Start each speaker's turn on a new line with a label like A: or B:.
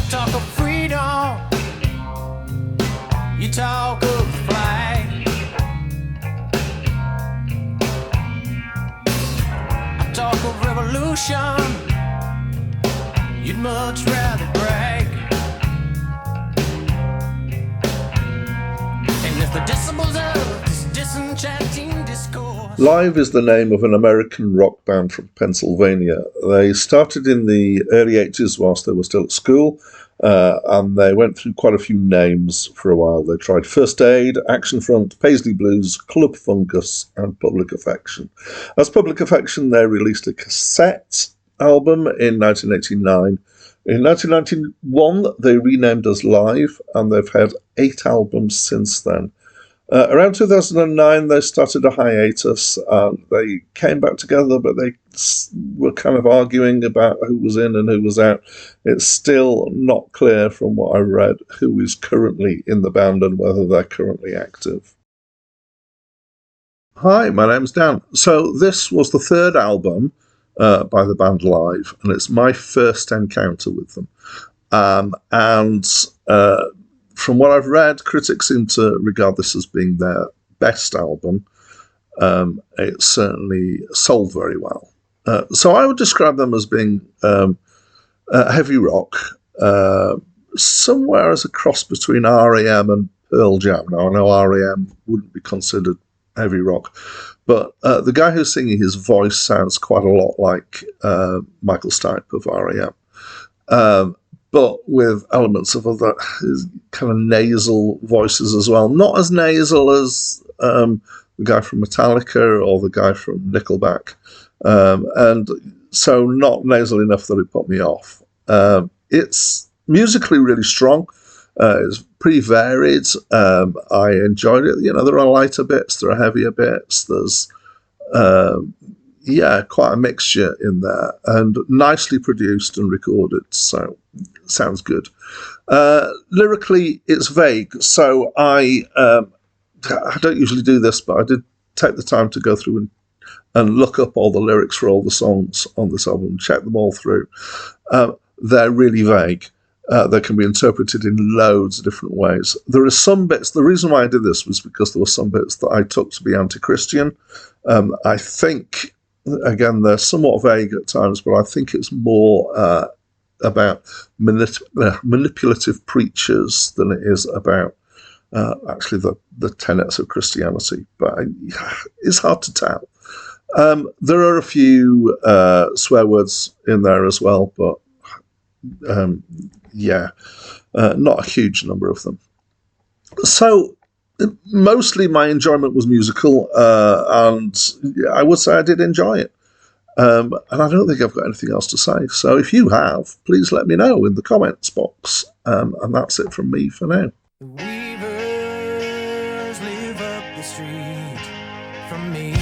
A: talk of freedom, you talk of the flag. I talk of revolution, you'd much rather brag. And if the decibels of this disenchanting discourse.
B: Live is the name of an American rock band from Pennsylvania. They started in the early 80s whilst they were still at school, and they went through quite a few names for a while. They tried First Aid, Action Front, Paisley Blues, Club Fungus, and Public Affection. As Public Affection, they released a cassette album in 1989. In 1991, they renamed as Live, and they've had 8 albums since then. Around 2009, they started a hiatus. They came back together, but they were kind of arguing about who was in and who was out. It's still not clear from what I read who is currently in the band and whether they're currently active. Hi, my name's Dan. So this was the 3rd album by the band Live, and it's my first encounter with them. From what I've read, critics seem to regard this as being their best album. It certainly sold very well. So I would describe them as being heavy rock, somewhere as a cross between R.E.M. and Pearl Jam. Now, I know R.E.M. wouldn't be considered heavy rock, but the guy who's singing, his voice sounds quite a lot like Michael Stipe of R.E.M., but with elements of other kind of nasal voices as well. Not as nasal as the guy from Metallica or the guy from Nickelback. And so not nasal enough that it put me off. It's musically really strong. It's pretty varied. I enjoyed it. You know, there are lighter bits, there are heavier bits. There's, quite a mixture in there, and nicely produced and recorded, so sounds good. Lyrically, it's vague, so I don't usually do this, but I did take the time to go through and look up all the lyrics for all the songs on this album, check them all through. They're really vague. They can be interpreted in loads of different ways. There are some bits, the reason why I did this was because there were some bits that I took to be anti-Christian. I think, again, they're somewhat vague at times, but I think it's more about manipulative preachers than it is about actually the tenets of Christianity. But it's hard to tell. There are a few swear words in there as well, but not a huge number of them. So mostly my enjoyment was musical, and I would say I did enjoy it. And I don't think I've got anything else to say. So if you have, please let me know in the comments box. And that's it from me for now.
A: The weavers live up the street from me.